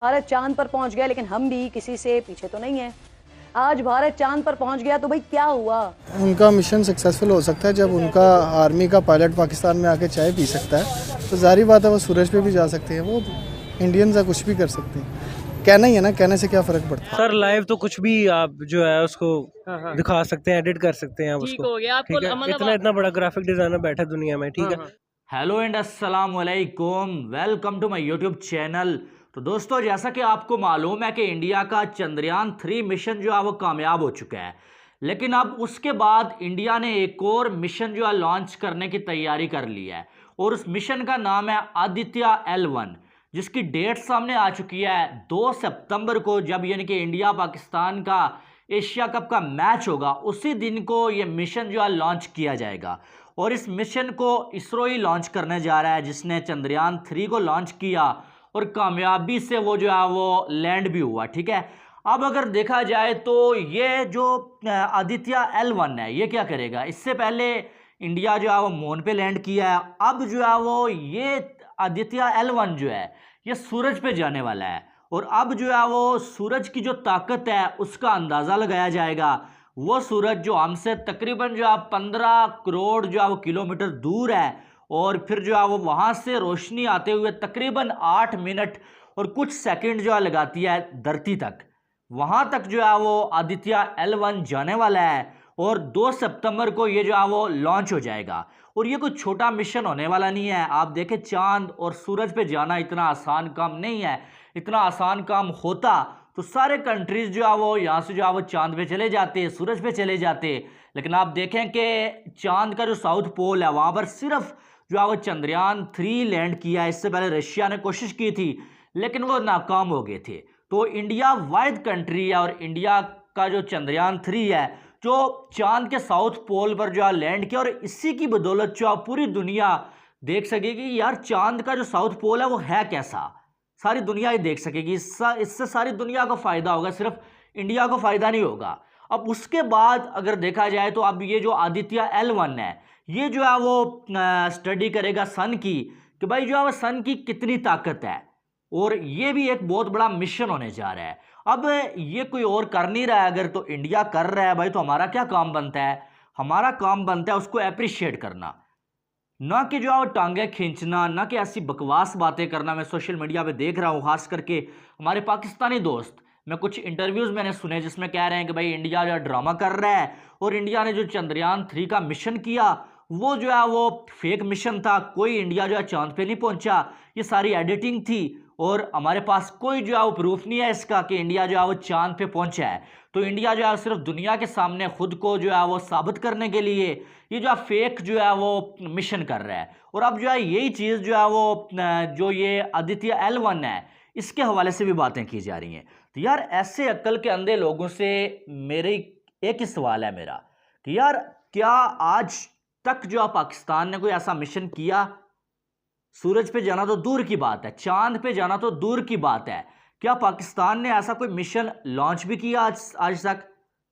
भारत चांद पर पहुंच गया, लेकिन हम भी किसी से पीछे तो नहीं है। आज भारत चांद पर पहुंच गया तो भाई क्या हुआ? उनका मिशन सक्सेसफुल हो सकता है जब उनका आर्मी का पायलट पाकिस्तान में आके चाय पी सकता है, तो जाहिर बात है वो सूरज पे भी जा सकते हैं। वो इंडियंस है, कुछ भी कर सकते हैं। कहना ही है ना, कहने से क्या फ़र्क पड़ता है। सर लाइव तो कुछ भी आप जो है उसको दिखा सकते हैं, एडिट कर सकते हैं आप ठीक उसको। हो गया आपको ठीक है, मतलब इतना इतना बड़ा ग्राफिक डिजाइनर बैठा है दुनिया में। ठीक है। हेलो एंड अस्सलाम वालेकुम, welcome to my YouTube channel. तो दोस्तों, जैसा कि आपको मालूम है कि इंडिया का चंद्रयान 3 मिशन जो है वो कामयाब हो चुका है, लेकिन अब उसके बाद इंडिया ने एक और मिशन जो है लॉन्च करने की तैयारी कर ली है और उस मिशन का नाम है आदित्य L1, जिसकी डेट सामने आ चुकी है 2 सितंबर को, जब यानी कि इंडिया पाकिस्तान का एशिया कप का मैच होगा। उसी दिन को ये मिशन जो है लॉन्च किया जाएगा और इस मिशन को इसरो ही लॉन्च करने जा रहा है, जिसने चंद्रयान 3 को लॉन्च किया और कामयाबी से वो जो है वो लैंड भी हुआ। ठीक है, अब अगर देखा जाए तो ये जो आदित्य L1 है, ये क्या करेगा? इससे पहले इंडिया जो है वो मून पे लैंड किया है। अब जो है वो ये आदित्य L1 जो है ये सूरज पे जाने वाला है और अब जो है वो सूरज की जो ताकत है उसका अंदाजा लगाया जाएगा। वो सूरज जो हमसे तकरीबन जो है 15 करोड़ जो है वो किलोमीटर दूर है और फिर जो है वो वहां से रोशनी आते हुए तकरीबन 8 मिनट और कुछ सेकंड जो है लगाती है धरती तक। वहां तक जो है वो आदित्य L1 जाने वाला है और 2 सितंबर को ये जो है वो लॉन्च हो जाएगा। और ये कोई छोटा मिशन होने वाला नहीं है। आप देखें, चांद और सूरज पे जाना इतना आसान काम नहीं है। इतना आसान काम होता तो सारे कंट्रीज जो है वो यहाँ से जो है वो चांद पे चले जाते, सूरज पे चले जाते। लेकिन आप देखें कि चांद का जो साउथ पोल है वहां पर सिर्फ जो है वो चंद्रयान 3 लैंड किया है। इससे पहले रशिया ने कोशिश की थी लेकिन वो नाकाम हो गए थे। तो इंडिया वाहिद कंट्री है और इंडिया का जो चंद्रयान 3 है जो चांद के साउथ पोल पर जो है लैंड किया और इसी की बदौलत जो पूरी दुनिया देख सकेगी यार चांद का जो साउथ पोल है वो है कैसा। सारी दुनिया ही देख सकेगी। इससे सारी दुनिया को फायदा होगा, सिर्फ इंडिया को फायदा नहीं होगा। अब उसके बाद अगर देखा जाए तो अब ये जो आदित्य L1 है ये जो है वो स्टडी करेगा सन की, कि भाई जो है वो सन की कितनी ताकत है और ये भी एक बहुत बड़ा मिशन होने जा रहा है। अब ये कोई और कर नहीं रहा है, अगर तो इंडिया कर रहा है भाई तो हमारा क्या काम बनता है? हमारा काम बनता है उसको अप्रिशिएट करना, ना कि जो है टांगे खींचना, ना कि ऐसी बकवास बातें करना। मैं सोशल मीडिया पे देख रहा हूँ, खास करके हमारे पाकिस्तानी दोस्त, मैं कुछ इंटरव्यूज मैंने सुने जिसमें कह रहे हैं कि भाई इंडिया जो ड्रामा कर रहा है और इंडिया ने जो चंद्रयान 3 का मिशन किया वो जो है वो फेक मिशन था, कोई इंडिया जो है चांद पे नहीं पहुंचा, ये सारी एडिटिंग थी और हमारे पास कोई जो है वो प्रूफ नहीं है इसका कि इंडिया जो है वो चांद पे पहुंचा है। तो इंडिया जो है सिर्फ दुनिया के सामने खुद को जो है वो साबित करने के लिए ये जो है फेक जो है वो मिशन कर रहा है। और अब जो है यही चीज़ जो है वो जो ये आदित्य L1 है इसके हवाले से भी बातें की जा रही हैं। तो यार ऐसे अक्ल के अंधे लोगों से मेरी एक ही सवाल है मेरा, कि यार क्या आज तक जो है पाकिस्तान ने कोई ऐसा मिशन किया? सूरज पे जाना तो दूर की बात है, चांद पे जाना तो दूर की बात है, क्या पाकिस्तान ने ऐसा कोई मिशन लॉन्च भी किया आज तक?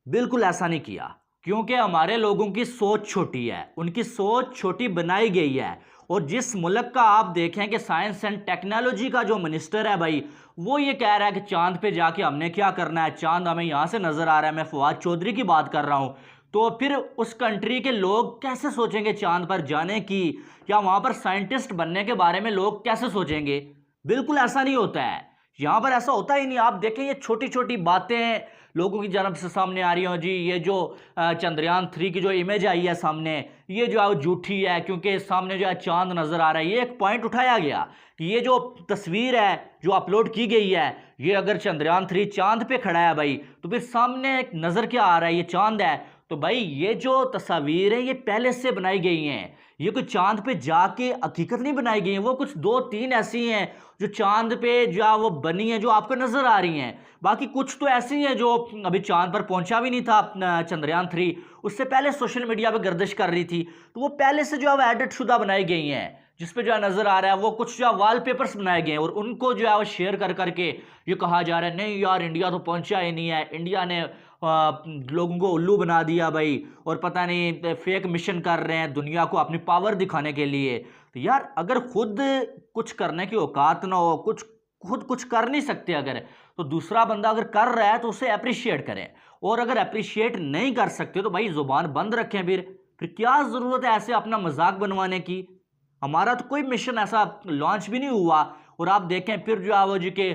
बिल्कुल ऐसा नहीं किया, क्योंकि हमारे लोगों की सोच छोटी है, उनकी सोच छोटी बनाई गई है। और जिस मुल्क का आप देखें कि साइंस एंड टेक्नोलॉजी का जो मिनिस्टर है भाई, वो ये कह रहा है कि चांद पे जाके हमने क्या करना है, चांद हमें यहाँ से नजर आ रहा है। मैं फवाद चौधरी की बात कर रहा हूँ। तो फिर उस कंट्री के लोग कैसे सोचेंगे चांद पर जाने की, या वहां पर साइंटिस्ट बनने के बारे में लोग कैसे सोचेंगे? बिल्कुल ऐसा नहीं होता है, यहां पर ऐसा होता ही नहीं। आप देखें ये छोटी छोटी बातें लोगों की जानब से सामने आ रही हो जी, ये जो चंद्रयान 3 की जो इमेज आई है सामने, ये जो है वो झूठी है क्योंकि सामने जो है चांद नजर आ रहा है। ये एक पॉइंट उठाया गया कि ये जो तस्वीर है जो अपलोड की गई है, ये अगर चंद्रयान 3 चांद पे खड़ा है भाई तो फिर सामने एक नजर क्या आ रहा है, ये चांद है। तो भाई ये जो तस्वीर है ये पहले से बनाई गई हैं, ये कोई चांद पे जाके हकीकत नहीं बनाई गई है। वो कुछ 2-3 ऐसी हैं जो चांद पे जो वो बनी है जो आपको नजर आ रही हैं। बाकी कुछ तो ऐसी हैं जो अभी चांद पर पहुंचा भी नहीं था अपना चंद्रयान 3, उससे पहले सोशल मीडिया पे गर्दिश कर रही थी, तो वो पहले से जो है एडिट शुदा बनाई गई हैं, जिस पे जो है नजर आ रहा है वो कुछ जो है वॉलपेपर्स बनाए गए हैं और उनको जो है वो शेयर कर करके ये कहा जा रहा है नहीं यार इंडिया तो पहुंचा ही नहीं है, इंडिया ने लोगों को उल्लू बना दिया भाई और पता नहीं फेक मिशन कर रहे हैं दुनिया को अपनी पावर दिखाने के लिए। तो यार अगर खुद कुछ करने की औकात ना हो, कुछ खुद कुछ कर नहीं सकते अगर, तो दूसरा बंदा अगर कर रहा है तो उसे अप्रिशिएट करें, और अगर अप्रिशिएट नहीं कर सकते तो भाई जुबान बंद रखें। फिर क्या ज़रूरत है ऐसे अपना मजाक बनवाने की। हमारा तो कोई मिशन ऐसा लॉन्च भी नहीं हुआ, और आप देखें फिर जो है वो जी के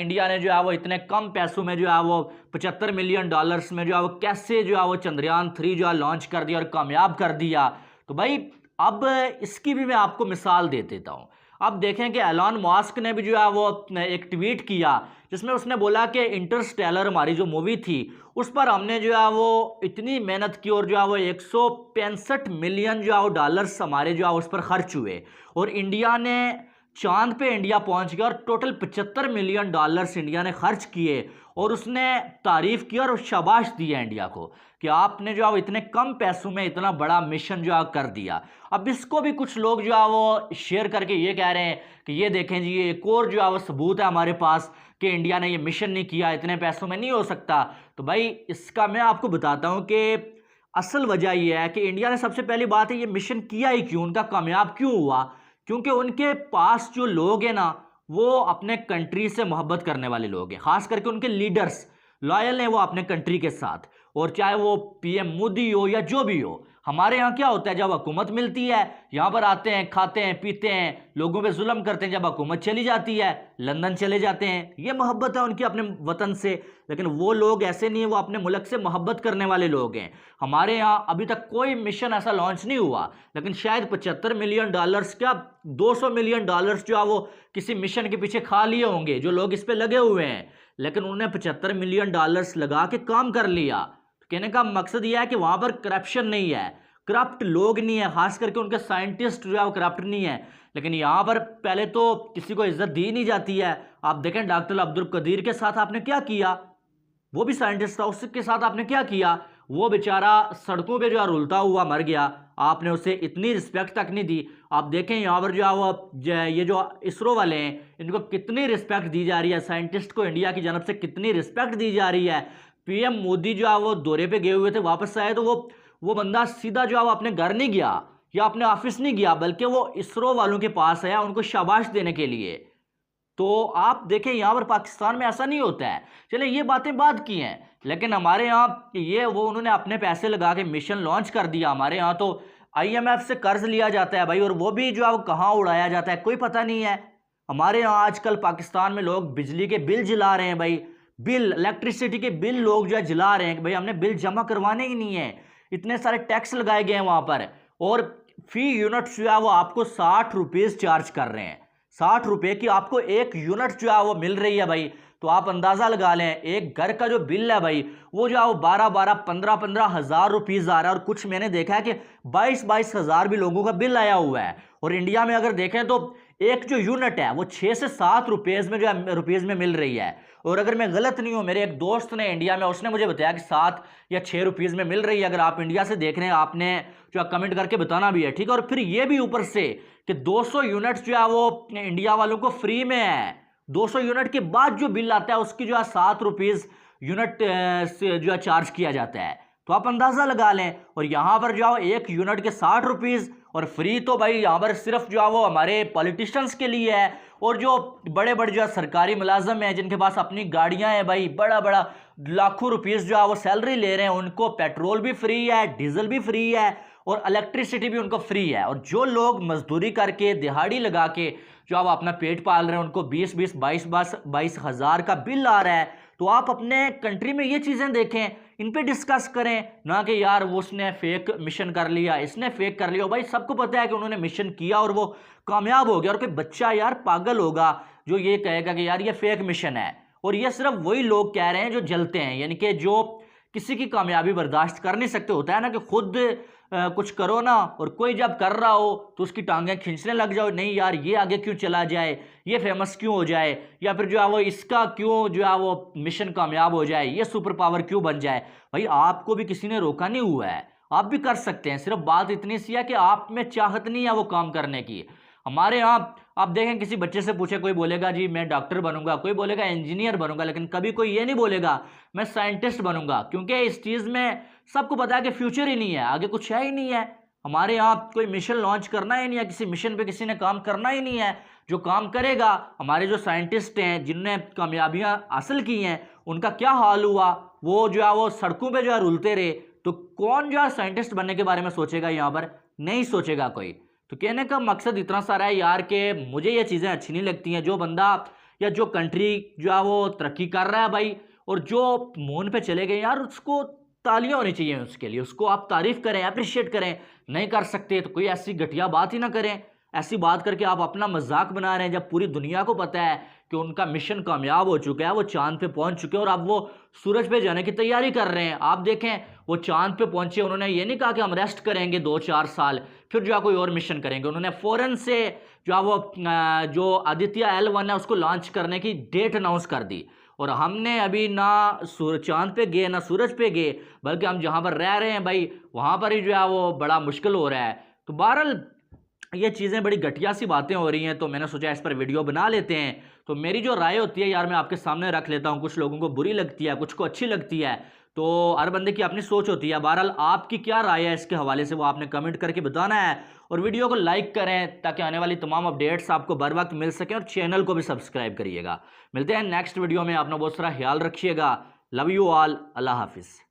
इंडिया ने जो है वो इतने कम पैसों में जो है वो $75 मिलियन में जो है वो कैसे जो है वो चंद्रयान 3 जो है लॉन्च कर दिया और कामयाब कर दिया। तो भाई अब इसकी भी मैं आपको मिसाल दे देता हूँ। अब देखें कि एलॉन मस्क ने भी जो है वो एक ट्वीट किया जिसमें उसने बोला कि इंटरस्टेलर हमारी जो मूवी थी उस पर हमने जो है वो इतनी मेहनत की, और जो है वो 165 मिलियन जो है वो डॉलर्स हमारे जो है उस पर खर्च हुए, और इंडिया ने चांद पे इंडिया पहुंच गया और टोटल $75 मिलियन इंडिया ने खर्च किए। और उसने तारीफ की और शाबाश दिया इंडिया को कि आपने जो है वो इतने कम पैसों में इतना बड़ा मिशन जो है कर दिया। अब इसको भी कुछ लोग जो है वो शेयर करके ये कह रहे हैं कि ये देखें जी, ये एक और जो है वो सबूत है हमारे पास कि इंडिया ने ये मिशन नहीं किया, इतने पैसों में नहीं हो सकता। तो भाई इसका मैं आपको बताता हूँ कि असल वजह यह है कि इंडिया ने सबसे पहली बात है ये मिशन किया ही क्यों, उनका कामयाब क्यों हुआ, क्योंकि उनके पास जो लोग हैं ना वो अपने कंट्री से मोहब्बत करने वाले लोग हैं, खास करके उनके लीडर्स लॉयल हैं वो अपने कंट्री के साथ। और चाहे वो पीएम मोदी हो या जो भी हो, हमारे यहाँ क्या होता है जब हुकूमत मिलती है यहाँ पर आते हैं, खाते हैं, पीते हैं, लोगों पे जुल्म करते हैं, जब हुकूमत चली जाती है लंदन चले जाते हैं। ये मोहब्बत है उनकी अपने वतन से। लेकिन वो लोग ऐसे नहीं है, वो अपने मुल्क से मोहब्बत करने वाले लोग हैं। हमारे यहाँ अभी तक कोई मिशन ऐसा लॉन्च नहीं हुआ, लेकिन शायद $75 मिलियन क्या $200 मिलियन जो है वो किसी मिशन के पीछे खा लिए होंगे जो लोग इस पे लगे हुए हैं, लेकिन उन्होंने $75 मिलियन लगा के काम कर लिया। तो कहने का मकसद यह है कि वहां पर करप्शन नहीं है, करप्ट लोग नहीं है, खास करके उनके साइंटिस्ट जो है वो करप्ट नहीं है। लेकिन यहाँ पर पहले तो किसी को इज्जत दी नहीं जाती है। आप देखें डॉक्टर अब्दुल कदीर के साथ आपने क्या किया, वो भी साइंटिस्ट था, उसके साथ आपने क्या किया, वो बेचारा सड़कों पे जो है रुलता हुआ मर गया, आपने उसे इतनी रिस्पेक्ट तक नहीं दी। आप देखें यहाँ पर जो है वो ये जो इसरो वाले हैं इनको कितनी रिस्पेक्ट दी जा रही है, साइंटिस्ट को इंडिया की जानब से कितनी रिस्पेक्ट दी जा रही है। पीएम मोदी जो है वो दौरे पे गए हुए थे, वापस आए तो वो बंदा सीधा जो है वो अपने घर नहीं गया या अपने ऑफिस नहीं गया, बल्कि वो इसरो वालों के पास आया उनको शाबाश देने के लिए। तो आप देखें यहाँ पर पाकिस्तान में ऐसा नहीं होता है। चले ये बातें बात की हैं, लेकिन हमारे यहाँ ये वो उन्होंने अपने पैसे लगा के मिशन लॉन्च कर दिया। हमारे यहाँ तो IMF से कर्ज लिया जाता है भाई, और वो भी जो है वो कहाँ उड़ाया जाता है कोई पता नहीं है। हमारे यहाँ आजकल पाकिस्तान में लोग बिजली के बिल जला रहे हैं भाई, बिल इलेक्ट्रिसिटी के बिल लोग जो है जला रहे हैं कि भाई हमने बिल जमा करवाने ही नहीं है। इतने सारे टैक्स लगाए गए हैं वहाँ पर, और फी यूनिट जो है वो आपको 60 रुपीज़ चार्ज कर रहे हैं। 60 रुपये की आपको एक यूनिट जो है वो मिल रही है भाई। तो आप अंदाज़ा लगा लें एक घर का जो बिल है भाई वो जो है वो 15 हज़ार रुपीज़ आ रहा है। और कुछ मैंने देखा है कि 22 हज़ार भी लोगों का बिल आया हुआ है। और इंडिया में अगर देखें तो एक जो यूनिट है वो 6 से 7 रुपीज़ में जो है रुपीज़ में मिल रही है। और अगर मैं गलत नहीं हूँ, मेरे एक दोस्त ने इंडिया में उसने मुझे बताया कि 7 या 6 रुपीज़ में मिल रही है। अगर आप इंडिया से देख रहे हैं आपने जो कमेंट करके बताना भी है, ठीक है। और फिर ये भी ऊपर से कि 200 यूनिट्स जो है वो इंडिया वालों को फ्री में है। 200 यूनिट के बाद जो बिल आता है उसकी जो है 7 रुपीज़ यूनिट से जो है चार्ज किया जाता है। तो आप अंदाज़ा लगा लें। और यहाँ पर जो है एक यूनिट के 60 रुपीज़ और फ्री, तो भाई यहाँ पर सिर्फ जो है वो हमारे पॉलिटिशियंस के लिए है। और जो बड़े बड़े जो है सरकारी मुलाजम हैं जिनके पास अपनी गाड़ियाँ हैं भाई, बड़ा बड़ा लाखों रुपीज़ जो है वो सैलरी ले रहे हैं, उनको पेट्रोल भी फ्री है, डीजल भी फ्री है और इलेक्ट्रिसिटी भी उनको फ्री है। और जो लोग मजदूरी करके दिहाड़ी लगा के जो आप अपना पेट पाल रहे हैं उनको 22 हज़ार का बिल आ रहा है। तो आप अपने कंट्री में ये चीज़ें देखें, इन पे डिस्कस करें, ना कि यार वो उसने फेक मिशन कर लिया, इसने फेक कर लिया। भाई सबको पता है कि उन्होंने मिशन किया और वो कामयाब हो गया। और कोई बच्चा यार पागल होगा जो ये कहेगा कि यार ये फेक मिशन है। और ये सिर्फ वही लोग कह रहे हैं जो जलते हैं, यानी कि जो किसी की कामयाबी बर्दाश्त कर नहीं सकते। होता है ना कि खुद कुछ करो ना और कोई जब कर रहा हो तो उसकी टांगें खींचने लग जाओ, नहीं यार ये आगे क्यों चला जाए, ये फेमस क्यों हो जाए, या फिर जो है वो इसका क्यों जो है वो मिशन कामयाब हो जाए, ये सुपर पावर क्यों बन जाए। भाई आपको भी किसी ने रोका नहीं हुआ है, आप भी कर सकते हैं। सिर्फ बात इतनी सी है कि आप में चाहत नहीं है वो काम करने की। हमारे यहाँ आप देखें किसी बच्चे से पूछे, कोई बोलेगा जी मैं डॉक्टर बनूंगा, कोई बोलेगा इंजीनियर बनूंगा, लेकिन कभी कोई ये नहीं बोलेगा मैं साइंटिस्ट बनूंगा, क्योंकि इस चीज़ में सबको पता है कि फ्यूचर ही नहीं है, आगे कुछ है ही नहीं है। हमारे यहाँ कोई मिशन लॉन्च करना ही नहीं है, किसी मिशन पे किसी ने काम करना ही नहीं है। जो काम करेगा, हमारे जो साइंटिस्ट हैं जिनने कामयाबियां हासिल की हैं, उनका क्या हाल हुआ, वो जो है वो सड़कों पे जो है रुलते रहे। तो कौन जो है साइंटिस्ट बनने के बारे में सोचेगा? यहाँ पर नहीं सोचेगा कोई। तो कहने का मकसद इतना सारा है यार कि मुझे ये चीज़ें अच्छी नहीं लगती हैं। जो बंदा या जो कंट्री जो है वो तरक्की कर रहा है भाई, और जो मून पे चले गए यार, उसको तालियां होनी चाहिए उसके लिए, उसको आप तारीफ करें, अप्रिशिएट करें। नहीं कर सकते तो कोई ऐसी घटिया बात ही ना करें। ऐसी बात करके आप अपना मजाक बना रहे हैं, जब पूरी दुनिया को पता है कि उनका मिशन कामयाब हो चुका है, वो चांद पे पहुंच चुके हैं और अब वो सूरज पे जाने की तैयारी कर रहे हैं। आप देखें, वो चांद पे पहुंचे, उन्होंने ये नहीं कहा कि हम रेस्ट करेंगे 2-4 साल फिर जो है कोई और मिशन करेंगे। उन्होंने फौरन से जो है वो जो आदित्य L1 है उसको लॉन्च करने की डेट अनाउंस कर दी। और हमने अभी ना चांद पे गए ना सूरज पे गए, बल्कि हम जहाँ पर रह रहे हैं भाई वहाँ पर ही जो है वो बड़ा मुश्किल हो रहा है। तो बहरहाल ये चीज़ें बड़ी घटिया सी बातें हो रही हैं, तो मैंने सोचा इस पर वीडियो बना लेते हैं। तो मेरी जो राय होती है यार, मैं आपके सामने रख लेता हूँ। कुछ लोगों को बुरी लगती है, कुछ को अच्छी लगती है, तो हर बंदे की अपनी सोच होती है। बहरहाल आपकी क्या राय है इसके हवाले से, वो आपने कमेंट करके बताना है। और वीडियो को लाइक करें ताकि आने वाली तमाम अपडेट्स आपको बर वक्त मिल सकें, और चैनल को भी सब्सक्राइब करिएगा। मिलते हैं नेक्स्ट वीडियो में। अपना बहुत सारा ख्याल रखिएगा। Love you all. अल्लाह हाफिज़।